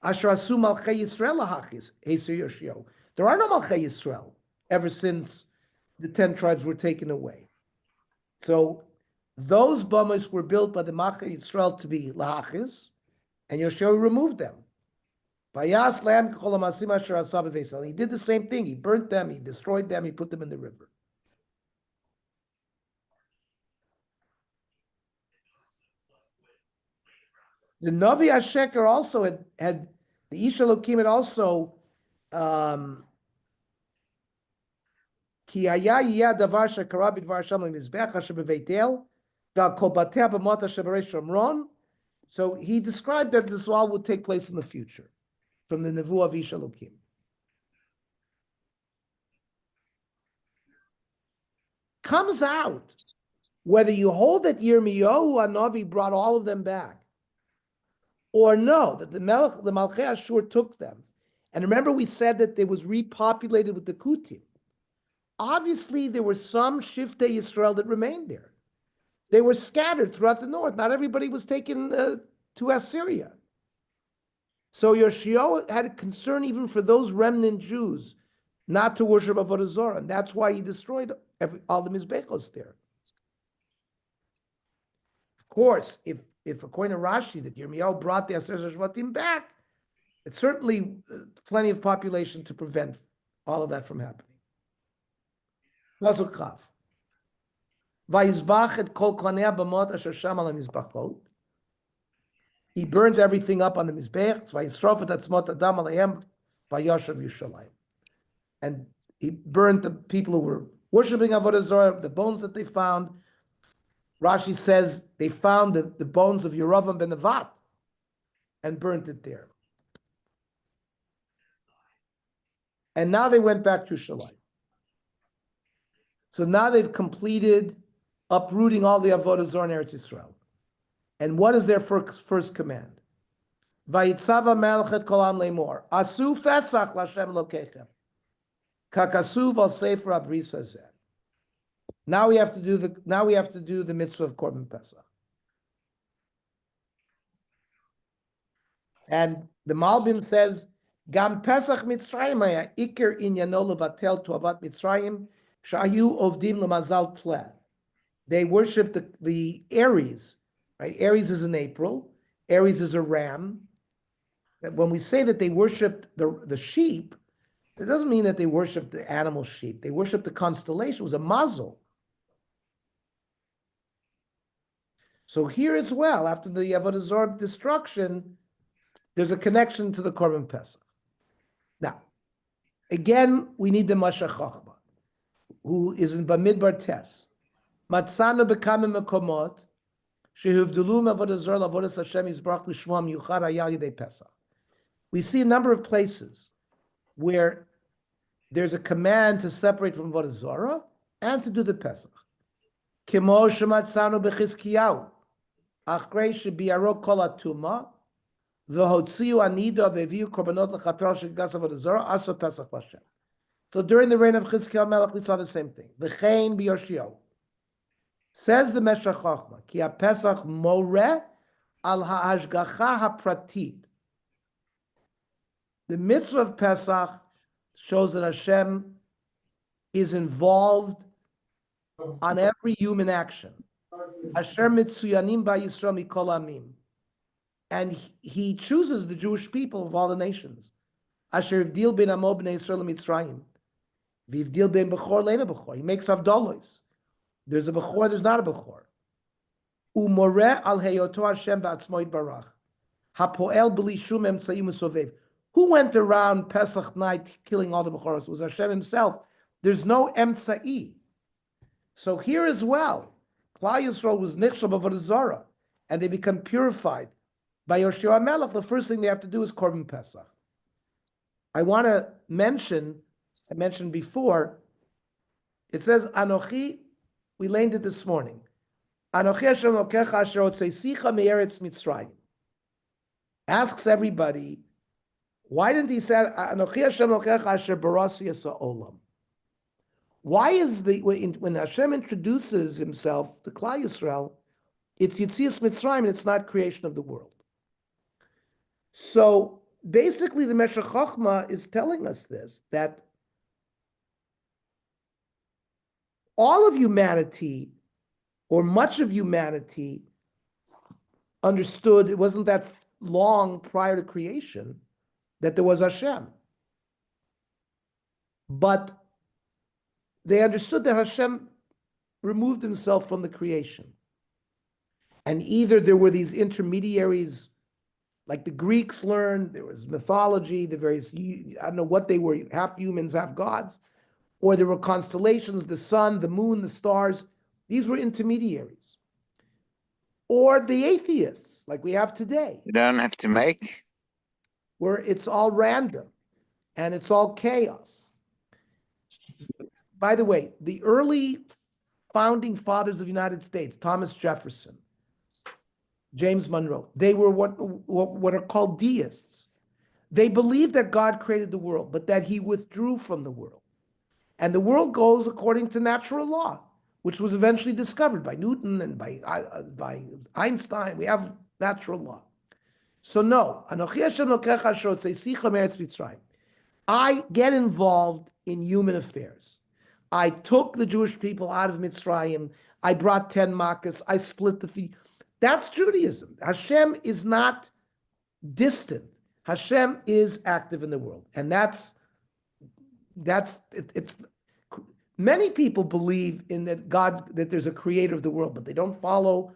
Asher asu Malchei Yisrael lahachis Eser Yoshua. There are no Malchei Yisrael ever since the 10 tribes were taken away. So those bombs were built by the Malchei Yisrael to be lahachis, and Yoshua removed them. He did the same thing. He burnt them, he destroyed them, he put them in the river. The Navi HaSheker also had the Ish Elohim had also Ki haya yiyah davar shekara bidvar Hashem lemizbech asher beveitel gal kol batei b'mot asher barei Shomron. So he described that this all would take place in the future, from the Nevuah of Ish Elohim. Comes out whether you hold that Yirmiyahu Hanavi brought all of them back, or no, that the Malchei Ashur took them. And remember, we said that it was repopulated with the Kutim. Obviously, there were some Shiftei Yisrael that remained there. They were scattered throughout the north. Not everybody was taken to Assyria. So Yoshua had a concern even for those remnant Jews not to worship Avodah Zarah, and that's why he destroyed all the Mizbechos there. Of course, if according to Rashi that Yirmiyahu brought the Aser Shvatim back, it's certainly plenty of population to prevent all of that from happening. Pasuk Chav. Vayizbach et kol konei b'mot asher sham al mizbachot. He burned everything up on the mizbech. Vayisrof et atzmot adam aleihem vayoshav Yushalayim. And he burned the people who were worshiping Avodah Zarah, the bones that they found. Rashi says they found the bones of Yeravam ben Nevat and burnt it there. And now they went back to Shalayim. So now they've completed uprooting all the Avodah Zarah in Eretz Yisrael. And what is their first command? Vayitzava melchet kolam leimor. Asu fesach l'Hashem lokechem. Kakasuv al sefer abrisa zeh. Now we have to do the mitzvah of Korban Pesach. And the Malbim says, Gam Pesach Mitzrayim haya iker inyano levatel toavat Mitzrayim shayu ovdim lemazal tleh. They worship the Aries, right? Aries is in April. Aries is a ram. When we say that they worshipped the sheep, it doesn't mean that they worshipped the animal sheep. They worshipped the constellation. It was a mazel. So here as well, after the Avodah Zarah destruction, there's a connection to the Korban Pesach. Now, Again, we need the Mashach Chochmah, who is in Bamidbar Tes. Matzana bekamim mekomot shehuvdelu avodas zor lavodas Hashem yisbarach lishmam yuchad hayal yidei Pesach. We see a number of places where there's a command to separate from avodas zora and to do the Pesach. Kimo shematzanu bechizkiyahu achrei shebiaro kol atuma v'hotziu anida v'eviu korbanot lechaper shegas avodas zora asa Pesach l'Hashem. So during the reign of Chizkiyahu Melech, we saw the same thing. V'chein b'Yoshiyahu. Says the Meshech Chochmah, Ki HaPesach moreh al ha'ashgacha ha'pratit. The mitzvah of Pesach shows that Hashem is involved on every human action. Asher mitzuyanim ba'Yisrael mikol amim. And he chooses the Jewish people of all the nations. Asher ivdil ben amo b'nei Yisrael mitzrayim. V'ivdil ben b'chor leina b'chor. He makes avdolos. There's a b'chor, there's not a b'chor. Umoreh al heyoto Hashem ba'atzmo yitbarach. Hapoel b'li shum emtzayim usovev. Who went around Pesach night killing all the b'choros? It was Hashem himself. There's no emtza'i. So here as well, Klal Yisrael was nichshel b'avodah zara, and they become purified. By Yoshua Melech, the first thing they have to do is Korban Pesach. I want to mention, I mentioned before, it says, Anochi, we learned it this morning. Anochi Hashem Elokecha asher hotzeisecha me'eretz Mitzrayim. Asks everybody, why didn't he say, Anochi Hashem Elokecha asher barasi asa olam? Why is when Hashem introduces himself to Klal Yisrael, it's Yitzias Mitzrayim and it's not creation of the world? So basically the Meshech Chochmah is telling us this, that all of humanity, or much of humanity, understood, it wasn't that long prior to creation, that there was Hashem. But they understood that Hashem removed himself from the creation. And either there were these intermediaries, like the Greeks learned, there was mythology, the various, I don't know what they were, half humans, half gods, or there were constellations, the sun, the moon, the stars. These were intermediaries. Or the atheists, like we have today. You don't have to make. Where it's all random and it's all chaos. By the way, the early founding fathers of the United States, Thomas Jefferson, James Monroe, they were what are called deists. They believed that God created the world, but that he withdrew from the world. And the world goes according to natural law, which was eventually discovered by Newton and by Einstein. We have natural law. So no, I get involved in human affairs. I took the Jewish people out of Mitzrayim. I brought 10 Makkahs. I split the thing. That's Judaism. Hashem is not distant. Hashem is active in the world. And that's many people believe in that God, that there's a creator of the world, but they don't follow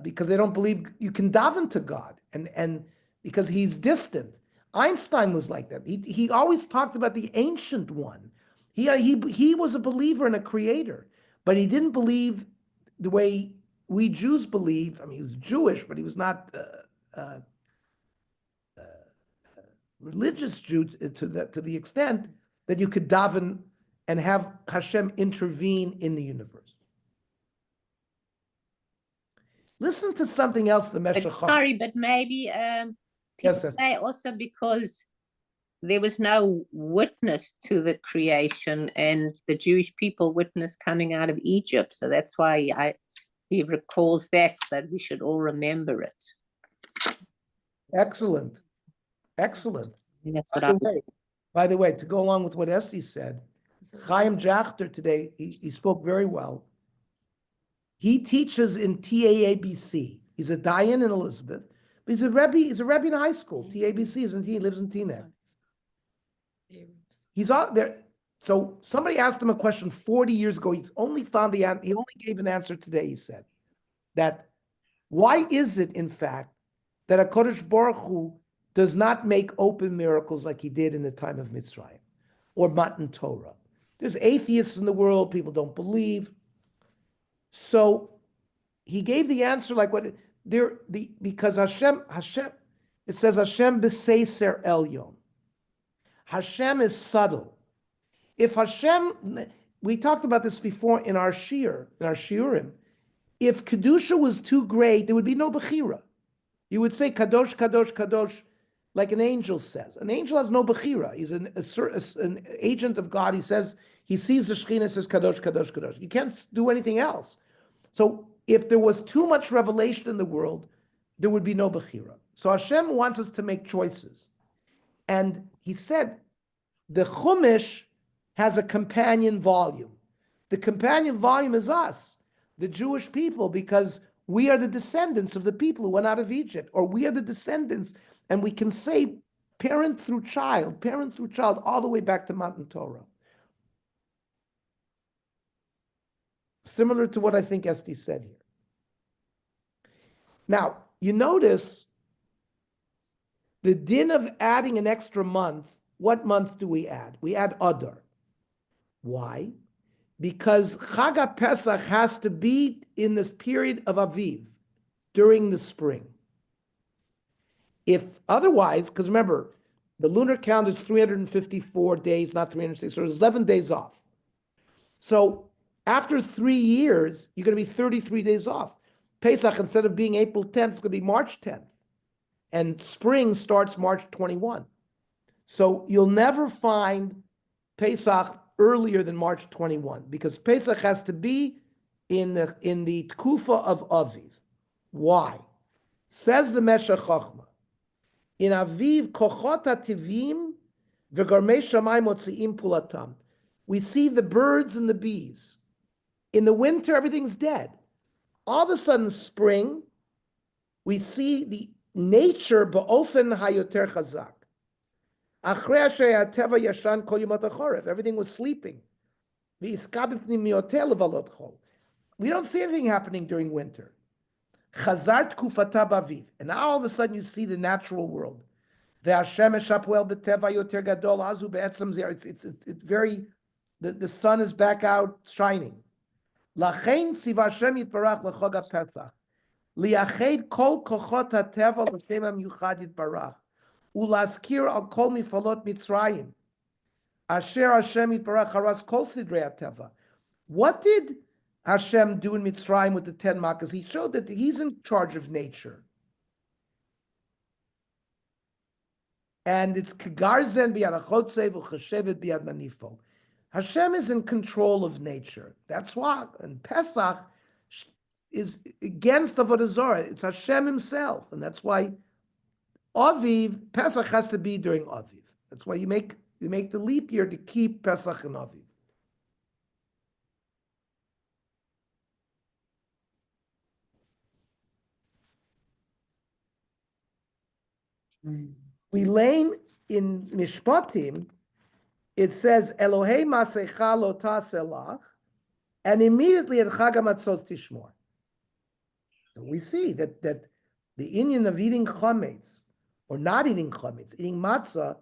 because they don't believe you can daven to God and because he's distant. Einstein was like that. He always talked about the ancient one. He was a believer in a creator, but he didn't believe the way we Jews believe. I mean, he was Jewish, but he was not religious Jew to the extent that you could daven and have Hashem intervene in the universe. Listen to something else. The Meshech. Sorry, but maybe people say also because there was no witness to the creation, and the Jewish people witnessed coming out of Egypt, so that's why he recalls that we should all remember it. Excellent. That's what By the way, to go along with what Esty said, Chaim Jachter today, he spoke very well. He teaches in TAABC. He's a Dayan in Elizabeth, but he's a Rebbe in high school. TABC he lives in Teaneck. He's out there. So somebody asked him a question 40 years ago. He only gave an answer today. He said that why is it, in fact, that HaKadosh Baruch Hu does not make open miracles like he did in the time of Mitzrayim or Matan Torah. There's atheists in the world, people don't believe. So he gave the answer like what because Hashem, it says Hashem b'seiser elyon. Hashem is subtle. If Hashem, we talked about this before in our shiurim, if Kedusha was too great, there would be no Bechira. You would say Kadosh, Kadosh, Kadosh, like an angel says. An angel has no Bechira. He's an agent of God. He says, he sees the Shekhinah, says Kadosh, Kadosh, Kadosh. You can't do anything else. So if there was too much revelation in the world, there would be no Bechira. So Hashem wants us to make choices. And he said, the Chumash has a companion volume. The companion volume is us, the Jewish people, because we are the descendants of the people who went out of Egypt, or we are the descendants, and we can say parent through child, all the way back to Matan Torah. Similar to what I think Esti said here. Now, you notice the din of adding an extra month. What month do we add? We add Adar. Why? Because Chag Pesach has to be in this period of Aviv, during the spring. If otherwise, because remember, the lunar calendar is 354 days, not 360, so there's 11 days off. So after 3 years, you're going to be 33 days off. Pesach, instead of being April 10th, it's going to be March 10th. And spring starts March 21. So you'll never find Pesach earlier than March 21, because Pesach has to be in the Tkufa of Aviv. Why? Says the Meshech Chochmah, in Aviv, kochot hativim v'garmei shamayim motziim pulatam. We see the birds and the bees. In the winter, everything's dead. All of a sudden, spring, we see the nature ba'ofen hayoter chazak. Everything was sleeping. We don't see anything happening during winter. And now all of a sudden you see the natural world. It's very, the sun is back out shining. Ulaskir al kol mifalot Mitzrayim, asher Hashem yitbarach haras kol sidrei hateva. What did Hashem do in Mitzrayim with the 10 makas? He showed that he's in charge of nature. And it's kegarzen biyad achotzev uchashevet biyad manifo. Hashem is in control of nature. That's why. And Pesach is against Avodah Zarah. It's Hashem himself. And that's why Aviv, Pesach has to be during Aviv. That's why you make the leap year to keep Pesach and Aviv. We learn in Mishpatim, it says Elohei Masecha Lo Taselach, and immediately at Chag HaMatzot Tishmor. So we see that the Indian of eating chametz or not eating chametz, eating matzah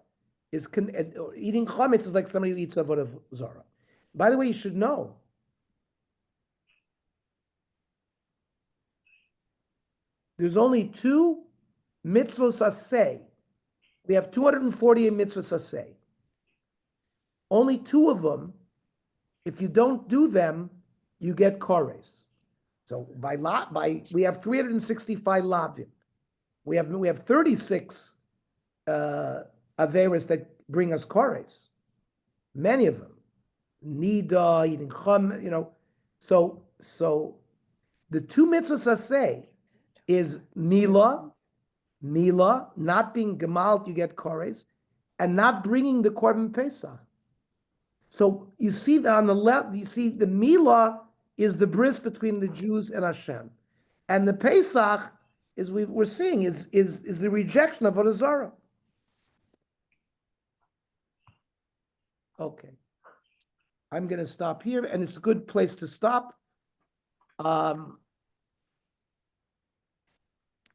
eating chametz is like somebody who eats avodah zarah. By the way, you should know there's only 2 mitzvos aseh. We have 248 mitzvos aseh. Only 2 of them, if you don't do them, you get kores. So we have 365 lavim. We have 36 averas that bring us kores. Many of them, nida, eating chum, So the 2 mitzvahs aseh is mila, not being gemalt, you get kores, and not bringing the korban pesach. So you see that on the left, you see the mila is the bris between the Jews and Hashem, and the pesach is we're seeing is the rejection of Avodah Zarah. Okay, I'm going to stop here, and it's a good place to stop.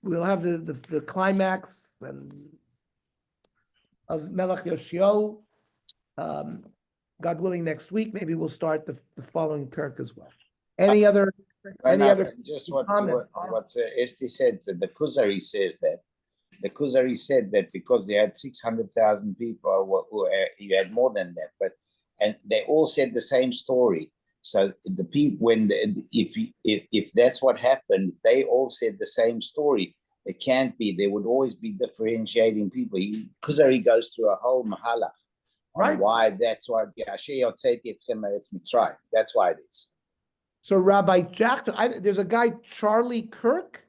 We'll have the climax and of Melech Yoshio. God willing, next week, maybe we'll start the following perk as well. Any other just comment? what Esti said, that the Kuzari says that. The Kuzari said that because they had 600,000 people, you had more than that, and they all said the same story. So the people, if that's what happened, they all said the same story. It can't be. There would always be differentiating people. Kuzari goes through a whole mahalach on why. That's why. That's why it is. So Rabbi Jackson, there's a guy, Charlie Kirk.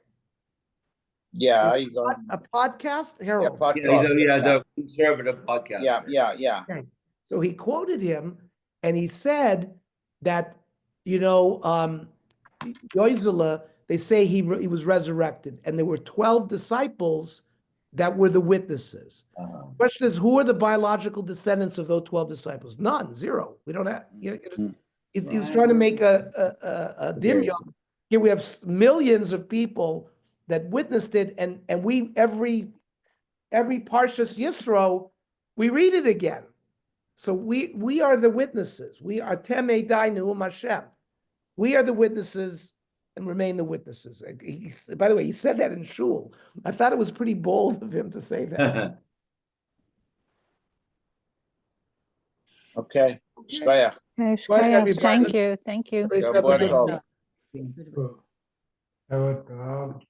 Yeah, he's on a podcast, Harold. Yeah, he's a conservative podcast. Yeah. Okay. So he quoted him, and he said that, Yoizela, they say he was resurrected, and there were 12 disciples that were the witnesses. The question is, who are the biological descendants of those 12 disciples? None, zero. We don't have. He was trying to make a dim. Here we have millions of people that witnessed it, and we every Parshas Yisro, we read it again. So we are the witnesses. We are Temei Dainu Hashem. We are the witnesses and remain the witnesses. By the way, he said that in Shul. I thought it was pretty bold of him to say that. Okay. Shkoyach. Thank you. Everybody have a good night. Good.